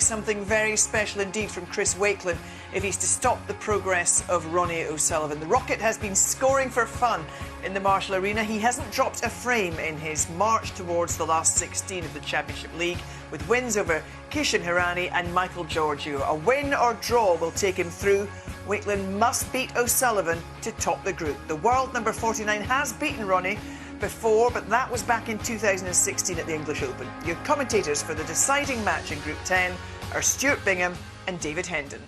something very special indeed from Chris Wakelin if he's to stop the progress of Ronnie O'Sullivan. The Rocket has been scoring for fun in the Marshall Arena. He hasn't dropped a frame in his march towards the last 16 of the Championship League, with wins over Kishan Hirani and Michael Giorgio. A win or draw will take him through. Wakelin must beat O'Sullivan to top the group. The world number 49 has beaten Ronnie before, but that was back in 2016 at the English Open. Your commentators for the deciding match in Group 10 are Stuart Bingham and David Hendon.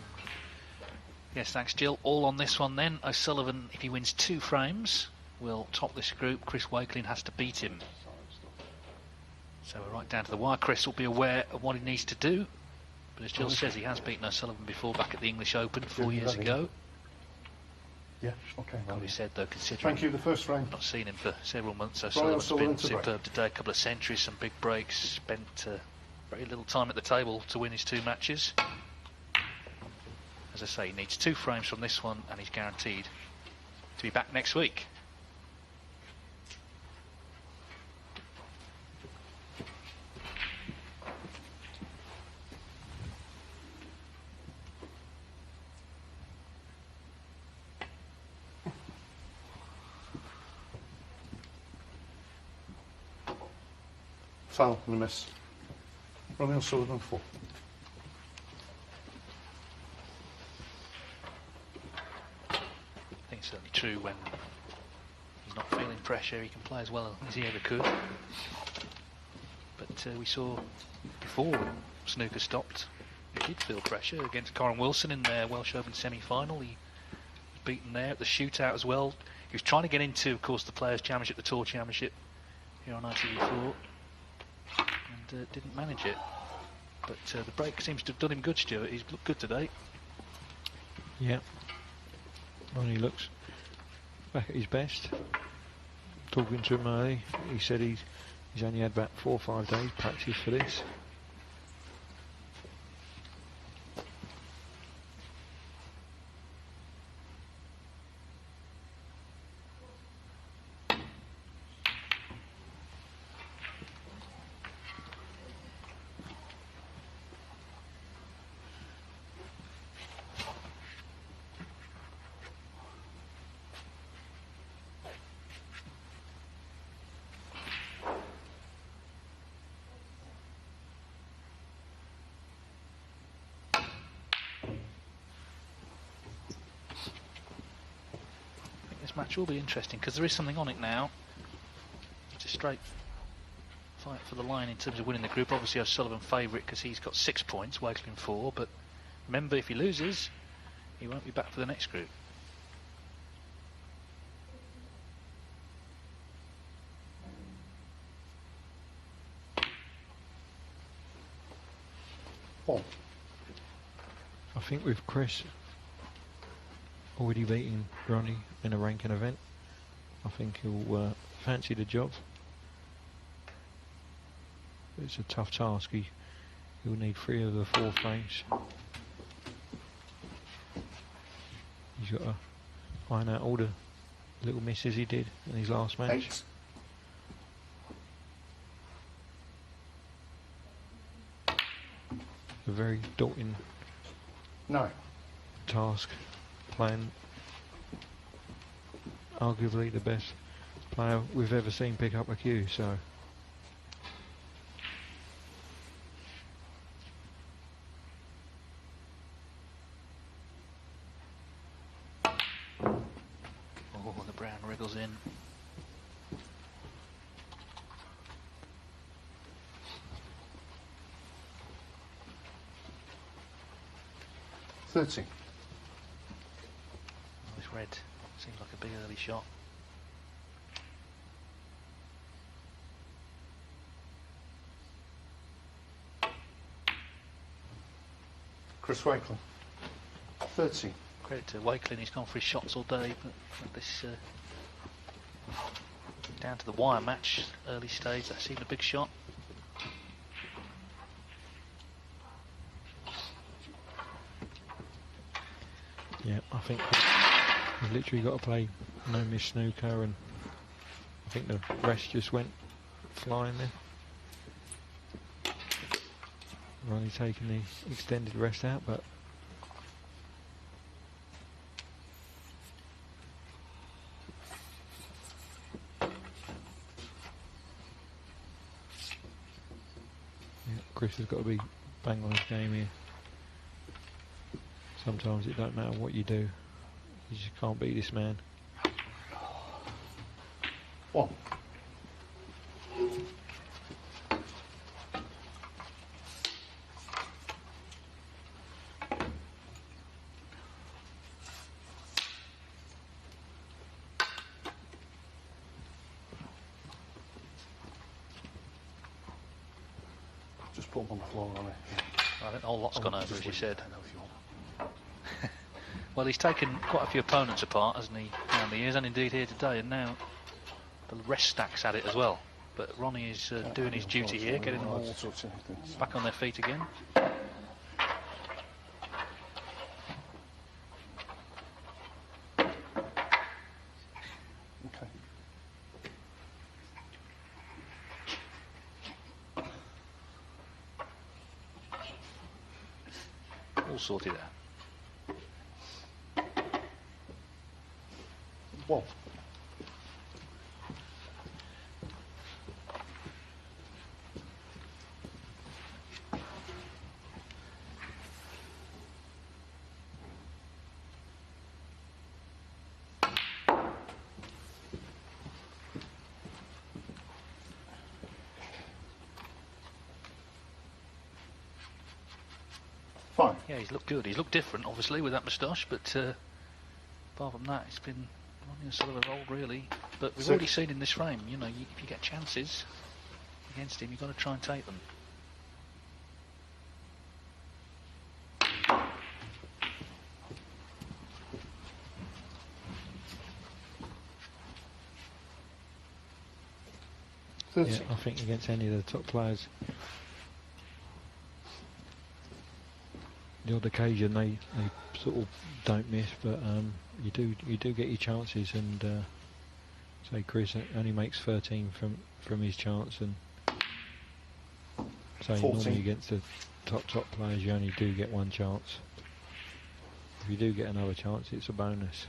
Yes, thanks, Jill. All on this one then. O'Sullivan, if he wins 2 frames, will top this group. Chris Wakelin has to beat him. So we're right down to the wire. Chris will be aware of what he needs to do. But as Jill says, he has beaten O'Sullivan before back at the English Open 4 years ago. Yeah, okay. Got to be said, though, considering thank you, the first frame. Not seen him for several months. O'Sullivan's been superb today. A couple of centuries, some big breaks. Spent very little time at the table to win his 2 matches. As I say, he needs 2 frames from this one, and he's guaranteed to be back next week. Foul and a miss. Ronnie O'Sullivan 4. I think it's certainly true when he's not feeling pressure, he can play as well as he ever could. But we saw before when Snooker stopped, he did feel pressure against Corin Wilson in their Welsh Open semi-final. He was beaten there at the shootout as well. He was trying to get into, of course, the Players' Championship, the Tour Championship here on ITV4. And didn't manage it, but the break seems to have done him good, Stuart. He's looked good today. Yeah, Ronnie looks back at his best. Talking to him early, he said he's only had about 4 or 5 days practice for this. Match will be interesting because there is something on it now. It's a straight fight for the line in terms of winning the group. Obviously O'Sullivan favourite because he's got 6 points, Wakelin 4, but remember, if he loses he won't be back for the next group. Oh. I think with Chris already beating Ronnie in a ranking event, I think he'll fancy the job. It's a tough task. He'll need 3 of the 4 frames. He's got to find out all the little misses he did in his last match. 8. A very daunting 9. task. Playing arguably the best player we've ever seen pick up a cue, so oh, the brown wriggles in. This red seems like a big early shot. Chris Wakelin 30. Credit to Wakelin, he's gone for his shots all day, but this down to the wire match, early stage, that seemed a big shot. yeah, I think he's literally got to play no miss snooker, and I think the rest just went flying there. Ronnie taking the extended rest out, but Chris has got to be bang on his game here. Sometimes it don't matter what you do, you just can't beat this man. One. Just put them on the floor, Ronnie. I think the whole lot's gone over, as you said. Well, he's taken quite a few opponents apart, hasn't he, down the years, and indeed here today, and now the rest stacks at it as well. But Ronnie is doing his duty here, getting them all back on their feet again. Okay. All sorted out. One. Fine. Yeah, he's looked good. He's looked different, obviously, with that moustache, but apart from that, it's been Ronnie O'Sullivan old, really. But we've already seen in this frame, you know, if you get chances against him, you've got to try and take them. Yeah, I think against any of the top players, the odd occasion they sort of don't miss, but you do get your chances, and say Chris only makes 13 from his chance, and say 14. normally against the top players you only do get one chance. If you do get another chance, it's a bonus.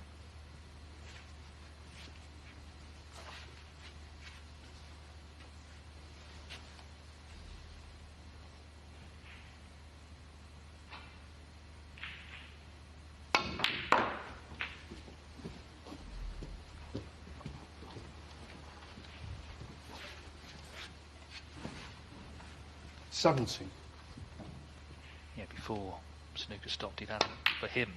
Yeah, before Snooker stopped, he'd had, for him,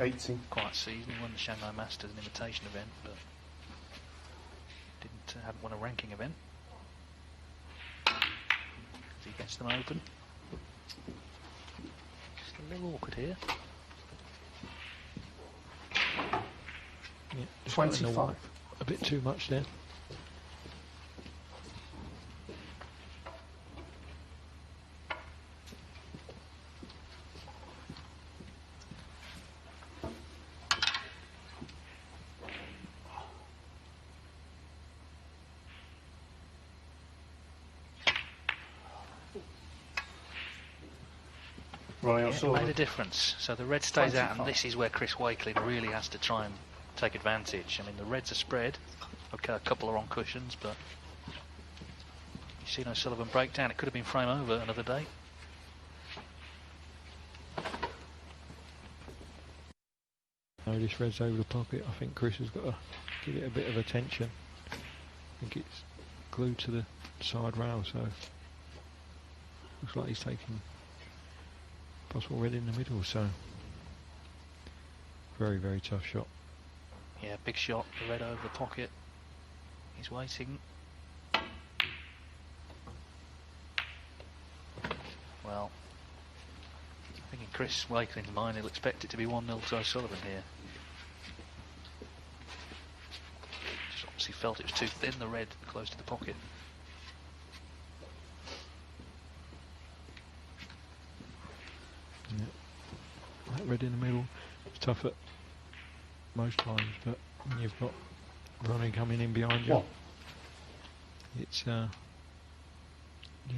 18. quite a season. He won the Shanghai Masters, an invitation event, but hadn't won a ranking event. He gets them open. Just a little awkward here. Yeah, 25. A bit too much there. It made a difference. So the red stays 25. Out, and this is where Chris Wakelin really has to try and take advantage. I mean, the reds are spread. Okay, a couple are on cushions, but you've seen O'Sullivan break down. It could have been frame over another day. No, this red's over the pocket. I think Chris has got to give it a bit of attention. I think it's glued to the side rail, so looks like he's taking possible red in the middle, so very, very tough shot. Yeah, big shot, the red over the pocket. He's waiting. Well, I think in Chris Wakelin's mind he'll expect it to be 1-0 to O'Sullivan here. Just obviously felt it was too thin, the red close to the pocket. Yeah. That red in the middle, it's tough at most times, but when you've got Ronnie coming in behind you, it's you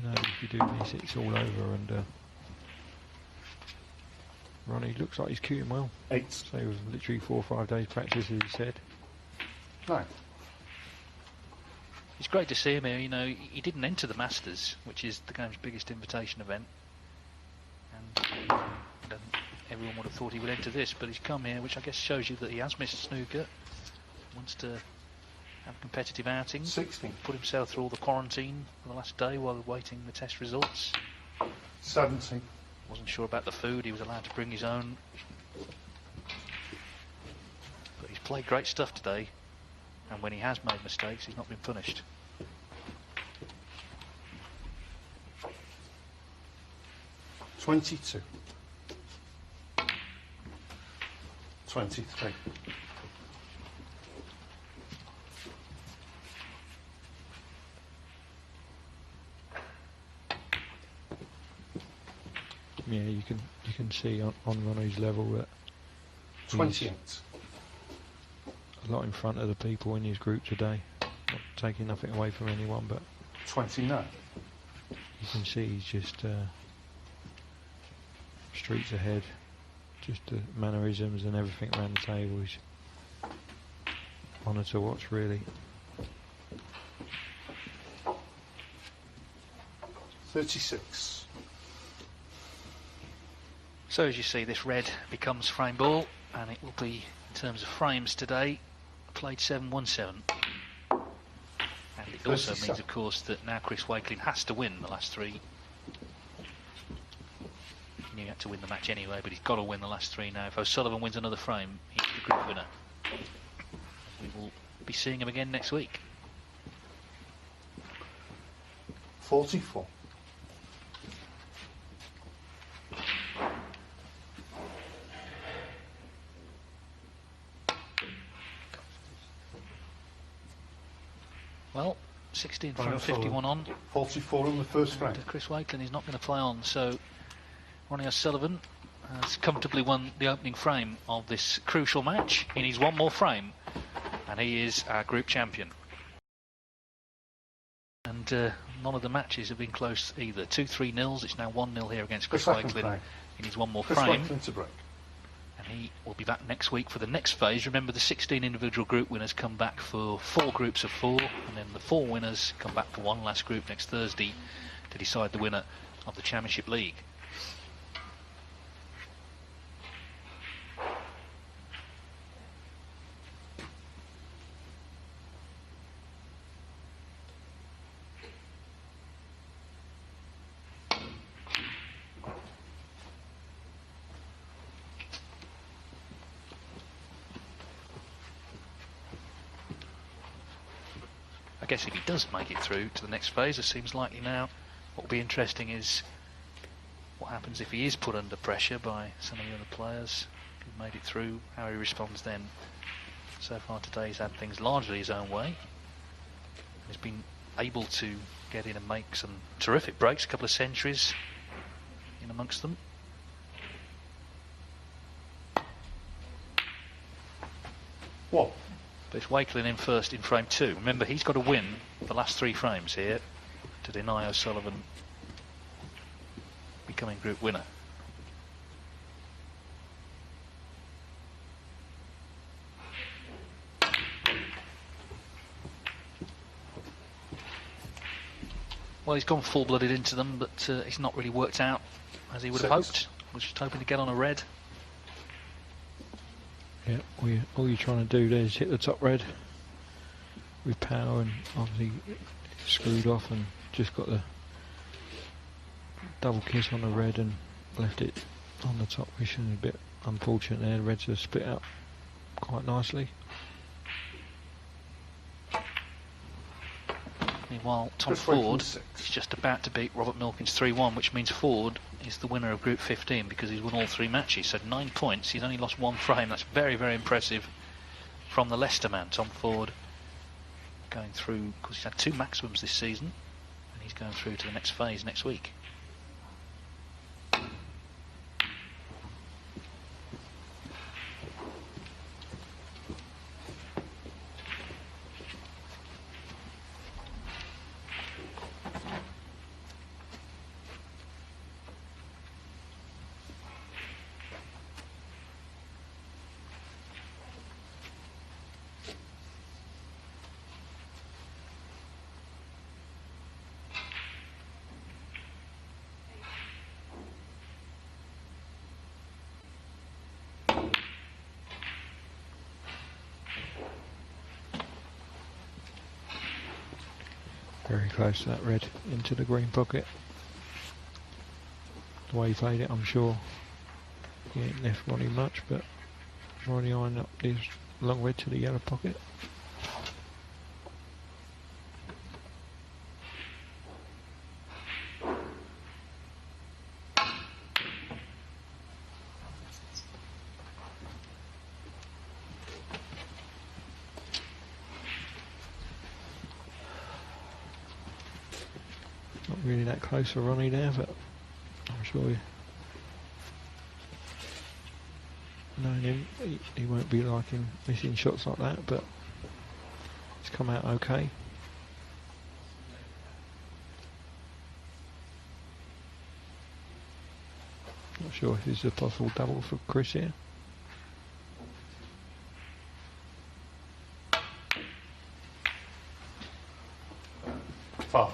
know, if you do miss, it's all over, and Ronnie looks like he's queuing well. 8. So it was literally 4 or 5 days practice, as he said. 9. It's great to see him here. You know, he didn't enter the Masters, which is the game's biggest invitation event, and everyone would have thought he would enter this, but he's come here, which I guess shows you that he has missed snooker, wants to have a competitive outing. 16. Put himself through all the quarantine for the last day while waiting the test results. 17. Wasn't sure about the food, he was allowed to bring his own. But he's played great stuff today, and when he has made mistakes, he's not been punished. 22. 23. Yeah, you can see on Ronnie's level that 28. a lot in front of the people in his group today. Not taking nothing away from anyone, but 29. you can see he's just streets ahead. Just the mannerisms and everything around the table is honour to watch, really. 36. So as you see, this red becomes frame ball, and it will be, in terms of frames today, played 7-1-7. And it also means, of course, that now Chris Wakelin has to win the last 3. He knew he had to win the match anyway, but he's got to win the last 3 now. If O'Sullivan wins another frame, he's the group winner. We will be seeing him again next week. 44. Well, 16 from 51 on. 44 on the first frame. Chris Wakelin is not going to play on, so Ronnie O'Sullivan has comfortably won the opening frame of this crucial match. He needs one more frame, and he is our group champion. And none of the matches have been close either. 2-3 nils. It's now 1-0 here against Chris Wakelin. He needs one more frame. To break. And he will be back next week for the next phase. Remember, the 16 individual group winners come back for 4 groups of 4, and then the 4 winners come back for one last group next Thursday to decide the winner of the Championship League. I guess if he does make it through to the next phase, it seems likely now. What will be interesting is what happens if he is put under pressure by some of the other players who made it through, how he responds then. So far today he's had things largely his own way. He's been able to get in and make some terrific breaks, a couple of centuries in amongst them. What? But it's Wakelin in first in frame 2. Remember, he's got to win the last 3 frames here to deny O'Sullivan becoming group winner. Well, he's gone full-blooded into them, but it's not really worked out as he would have hoped. Was just hoping to get on a red. Yeah, all you're trying to do there is hit the top red with power, and obviously screwed off and just got the double kiss on the red and left it on the top, which is a bit unfortunate there. The reds have split up quite nicely. Meanwhile, Tom Ford is just about to beat Robert Milkins 3-1, which means Ford is the winner of Group 15 because he's won all 3 matches. So 9 points, he's only lost 1 frame. That's very, very impressive from the Leicester man. Tom Ford going through, because he's had 2 maximums this season, and he's going through to the next phase next week. Very close to that red into the green pocket. The way he played it, I'm sure he ain't left Ronnie much, but Ronnie eyeing up this long red to the yellow pocket. Not really that close for Ronnie there, but I'm sure knowing him, he won't be liking missing shots like that, but it's come out okay. Not sure if this is a possible double for Chris here. Five.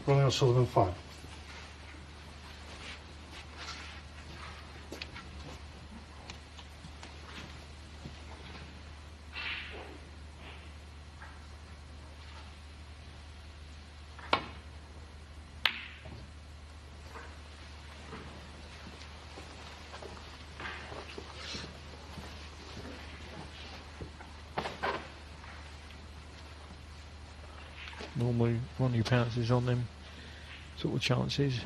Ronnie O'Sullivan, 5. Normally Ronnie pounces on them sort of chances.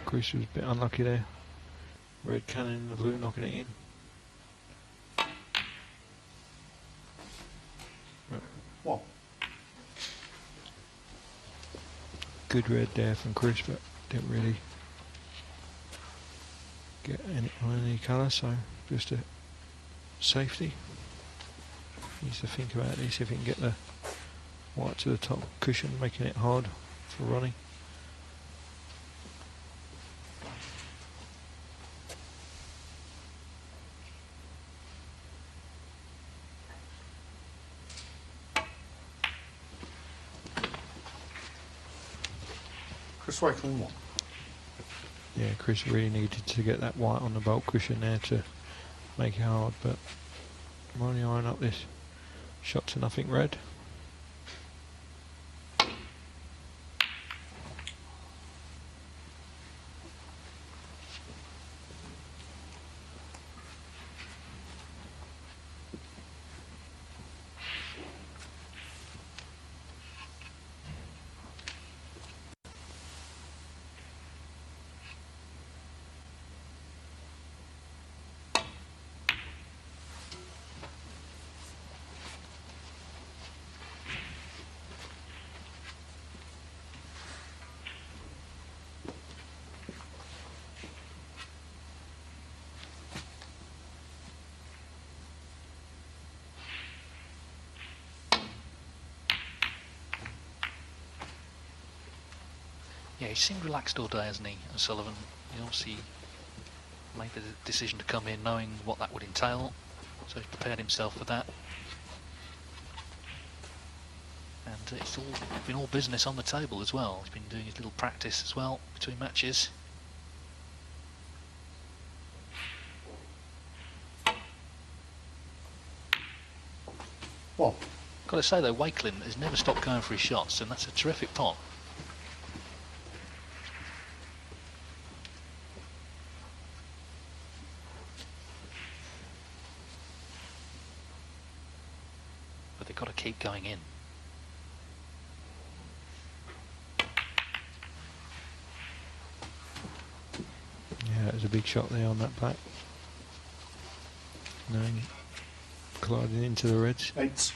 Chris was a bit unlucky there. Red cannon in the blue knocking it in. One. Good red there from Chris, but didn't really get any colour, so just a safety. Needs to think about this if he can get the white to the top cushion, making it hard for Ronnie. Chris Wakelin, 1. Yeah, Chris really needed to get that white on the bulk cushion there to make it hard, but Ronnie eyeing up this shot to nothing red. Yeah, he seemed relaxed all day, hasn't he, O'Sullivan? He obviously made the decision to come in knowing what that would entail, so he's prepared himself for that. And it's all been all business on the table as well. He's been doing his little practice as well between matches. One. Got to say though, Wakelin has never stopped going for his shots, and that's a terrific pot. But they've got to keep going in. Yeah, it was a big shot there on that black. No, colliding into the reds. 8.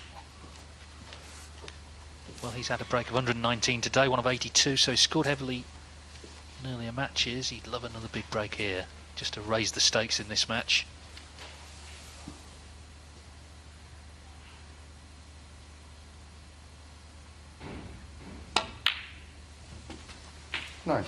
Well, he's had a break of 119 today, one of 82, so he scored heavily in earlier matches. He'd love another big break here, just to raise the stakes in this match. Nine.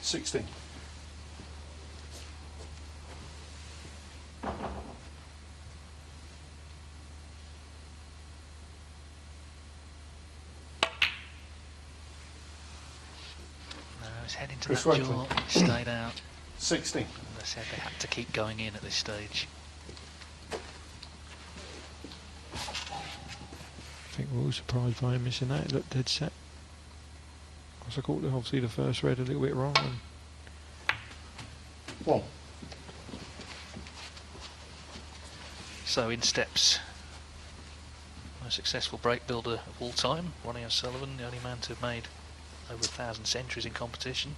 16. No, he's heading to Chris that Wakelin. jaw. He stayed out. 16. As I said, they had to keep going in at this stage. I think we're all surprised by him missing that. It looked dead set. Because I caught obviously the first red a little bit wrong. And 1. So in steps most successful break builder of all time, Ronnie O'Sullivan, the only man to have made over 1,000 centuries in competition.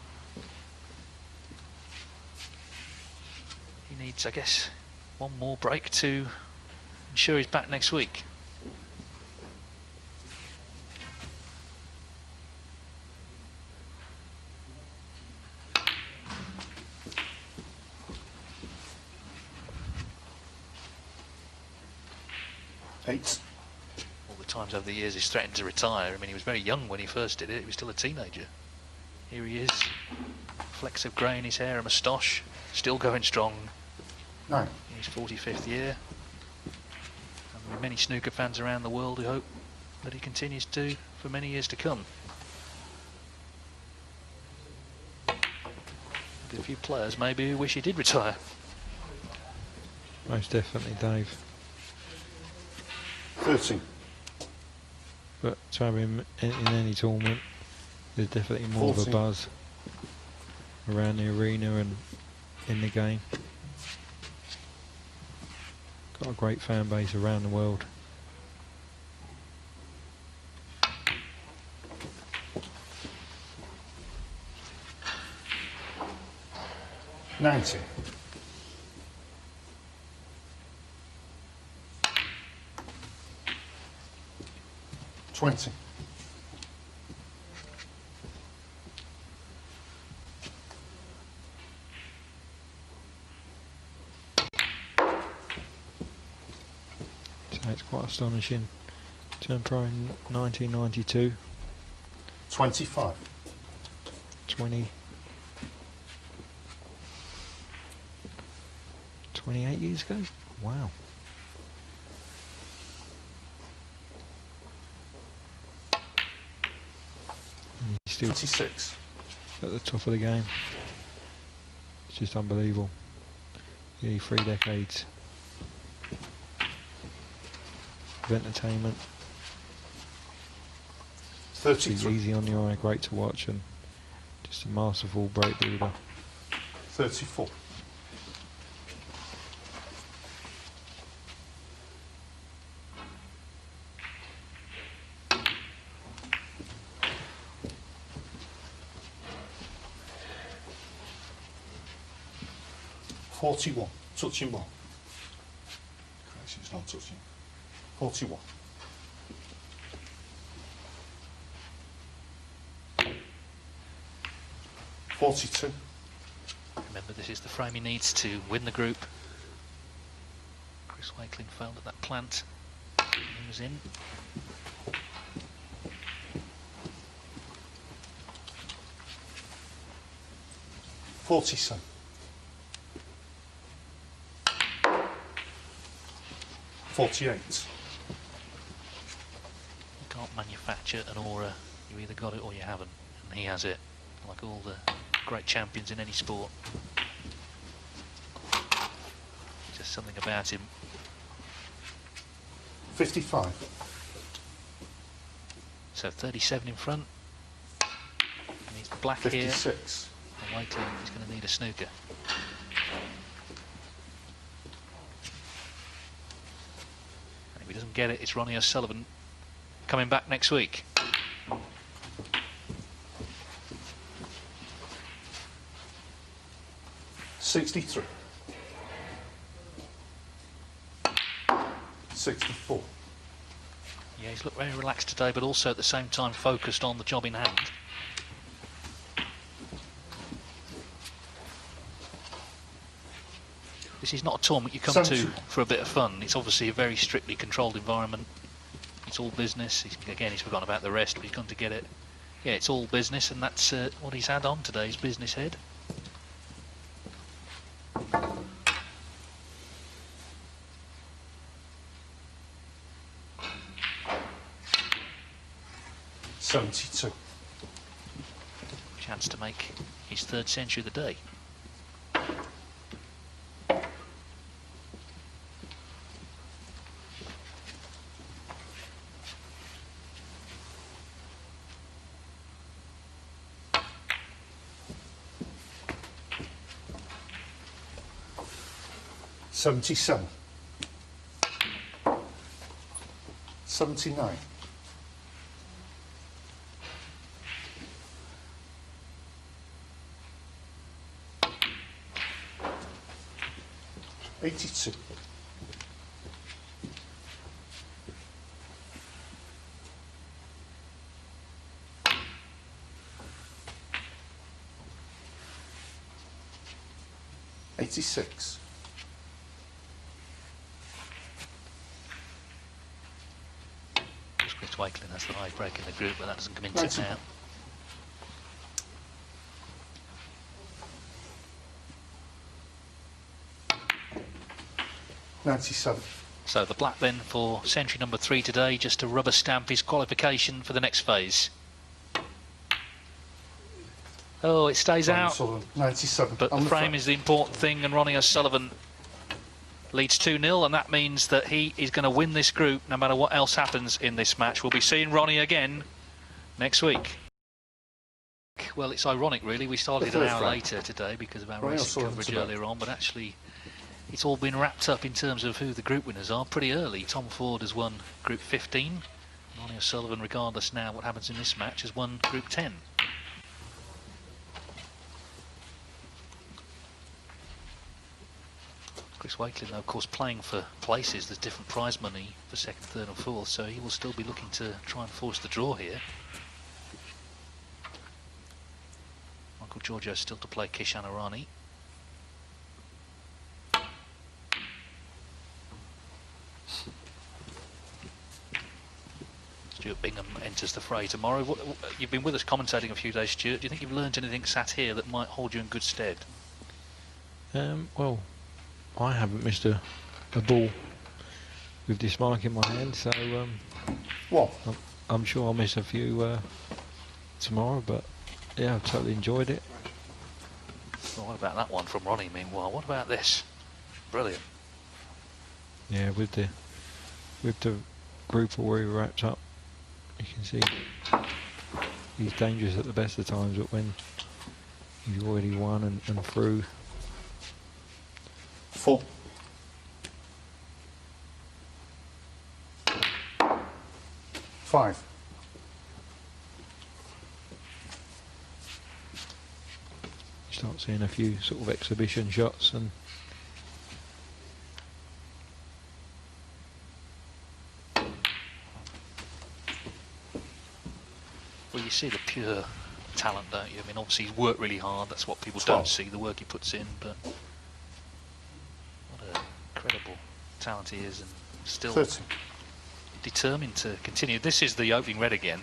He needs, I guess, one more break to ensure he's back next week. Eight. All the times over the years he's threatened to retire. I mean, he was very young when he first did it. He was still a teenager. Here he is, flecks of grey in his hair, a moustache, still going strong 9. in his 45th year. And there are many snooker fans around the world who hope that he continues to for many years to come. A few players maybe who wish he did retire. most definitely, Dave. 13. But to have him in any tournament, there's definitely more 14. of a buzz around the arena and in the game. Got a great fan base around the world. $90. 20. So it's quite astonishing. Turned pro in 1992. 25. 28 years ago? Wow. And he's still 26. at the top of the game. It's just unbelievable. Nearly 3 decades of entertainment. He's 33. easy on the eye, great to watch, and just a masterful break builder. 34. 41. Touching ball. Christ, it's not touching. 41. 42. Remember, this is the frame he needs to win the group. Chris Wakelin failed at that plant. He was in. 47. 48. You can't manufacture an aura. You either got it or you haven't. And he has it, like all the great champions in any sport. Just something about him. 55. So 37 in front. And he's black here. 56. And Wakelin is going to need a snooker. And if he doesn't get it, it's Ronnie O'Sullivan coming back next week. 63. 64. Yeah, he's looked very relaxed today, but also at the same time focused on the job in hand. This is not a tournament you come to for a bit of fun. It's obviously a very strictly controlled environment. It's all business. Again, he's forgotten about the rest, but he's gone to get it. Yeah, it's all business, and that's what he's had on today's business head. $72. Chance to make his 3rd century of the day. $77. $79. $82. $86. Chris Wakelin has the high break in the group, but that doesn't come into it now. $97. So the black then for century number 3 today, just to rubber stamp his qualification for the next phase. Oh, it stays Ronnie out. O'Sullivan, 97. But the frame is the important thing, and Ronnie O'Sullivan leads 2-0, and that means that he is going to win this group no matter what else happens in this match. We'll be seeing Ronnie again next week. Well, it's ironic, really. We started an hour later today because of our racing coverage earlier on, but actually it's all been wrapped up in terms of who the group winners are pretty early. Tom Ford has won Group 15. Ronnie O'Sullivan, regardless now what happens in this match, has won Group 10. Chris Wakelin, though, of course, playing for places. There's different prize money for 2nd, 3rd and 4th, so he will still be looking to try and force the draw here. Michael Giorgio still to play Kishan Arani. Stuart Bingham enters the fray tomorrow. You've been with us commentating a few days, Stuart. Do you think you've learned anything sat here that might hold you in good stead? Well, I haven't missed a ball with this mic in my hand, so I'm sure I'll miss a few tomorrow, but yeah, I've totally enjoyed it. Well, what about that one from Ronnie, meanwhile? What about this? Brilliant. Yeah, with the group already wrapped up, you can see he's dangerous at the best of times, but when he's already won and through. 4. 5. You start seeing a few sort of exhibition shots, and well, you see the pure talent, don't you? I mean, obviously he's worked really hard. That's what people 12. don't see, the work he puts in, but what a incredible talent he is, and still 30. determined to continue. This is the opening red again.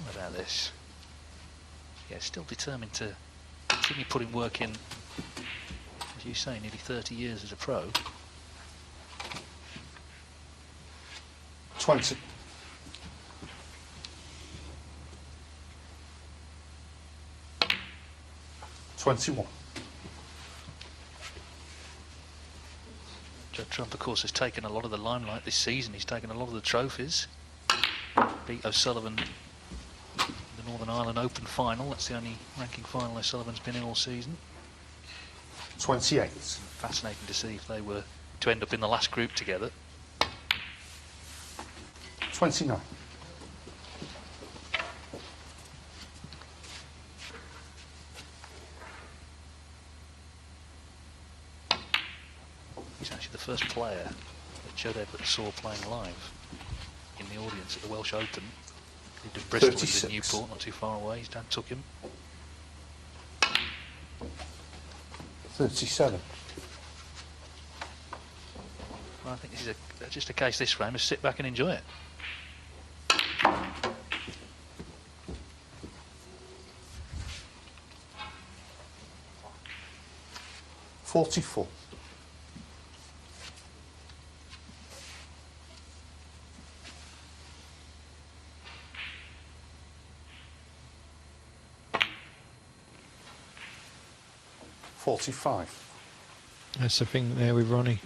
What about this? Yeah, still determined to continue putting work in, as you say, nearly 30 years as a pro. 20. 21. Judd Trump, of course, has taken a lot of the limelight this season. He's taken a lot of the trophies. Beat O'Sullivan in the Northern Ireland Open final. That's the only ranking final O'Sullivan's been in all season. 28. Fascinating to see if they were to end up in the last group together. 29. He's actually the first player that Judd Edwards saw playing live in the audience at the Welsh Open. He lived in Bristol, he was in Newport, not too far away. His dad took him. 37. Well, I think this is just a case this round, just sit back and enjoy it. 44. That's the thing there with Ronnie.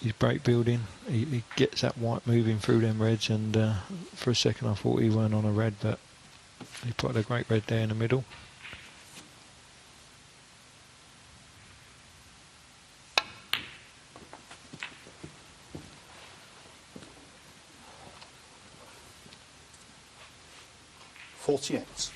His break building, he gets that white moving through them reds, and for a second I thought he weren't on a red, but he put a great red there in the middle. $48.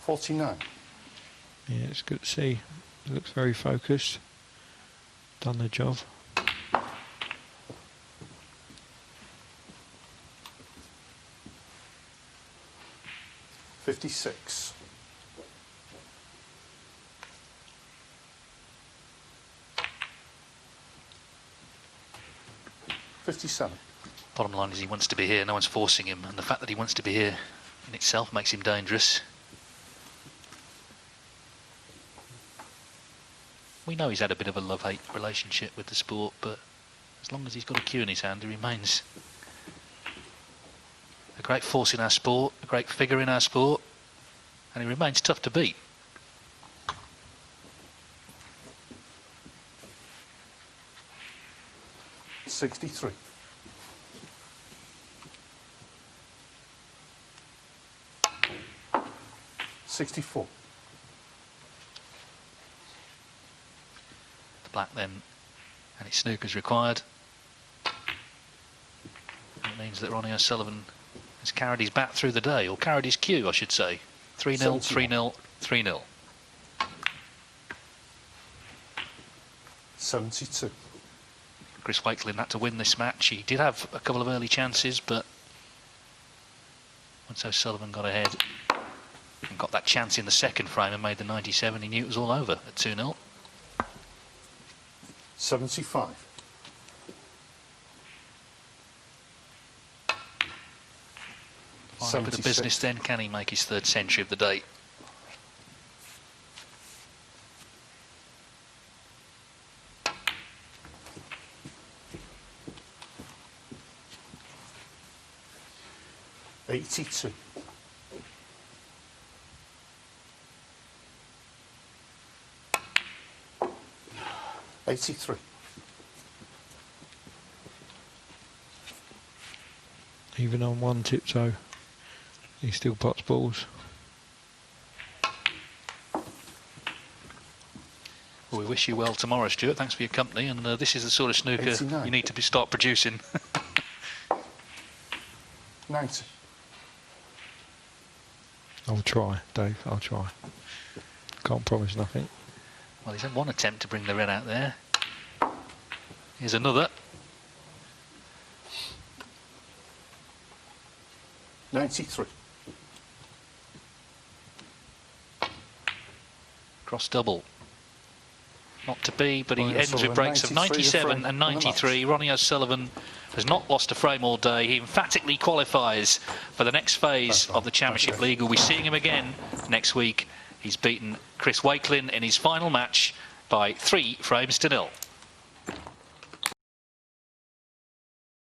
49. Yeah, it's good to see. He looks very focused. Done the job. 56. 57. Bottom line is he wants to be here, no one's forcing him, and the fact that he wants to be here in itself makes him dangerous. We know he's had a bit of a love-hate relationship with the sport, but as long as he's got a cue in his hand, he remains a great force in our sport, a great figure in our sport, and he remains tough to beat. $63. 64. The black then, and it's Snooker's required. And it means that Ronnie O'Sullivan has carried his bat through the day, or carried his cue, I should say. 3-0, 3-0, 3-0. 72. Chris Wakelin had to win this match. He did have a couple of early chances, but once O'Sullivan got ahead and got that chance in the second frame and made the 97, he knew it was all over at 2-0. 75. Final bit of business then, can he make his third century of the day? $82. 83. Even on one tiptoe, he still pots balls. Well, we wish you well tomorrow, Stuart. Thanks for your company, and this is the sort of snooker 89. you need to start producing. 90. I'll try, Dave, I'll try. Can't promise nothing. Well, he's had one attempt to bring the red out there. Here's another. 93. Cross double. Not to be, but he Ronnie ends with O'Sullivan, breaks of 97 and 93. Ronnie O'Sullivan has not lost a frame all day. He emphatically qualifies for the next phase of the Championship League. We'll be seeing him again next week. He's beaten Chris Wakelin in his final match by 3 frames to 0.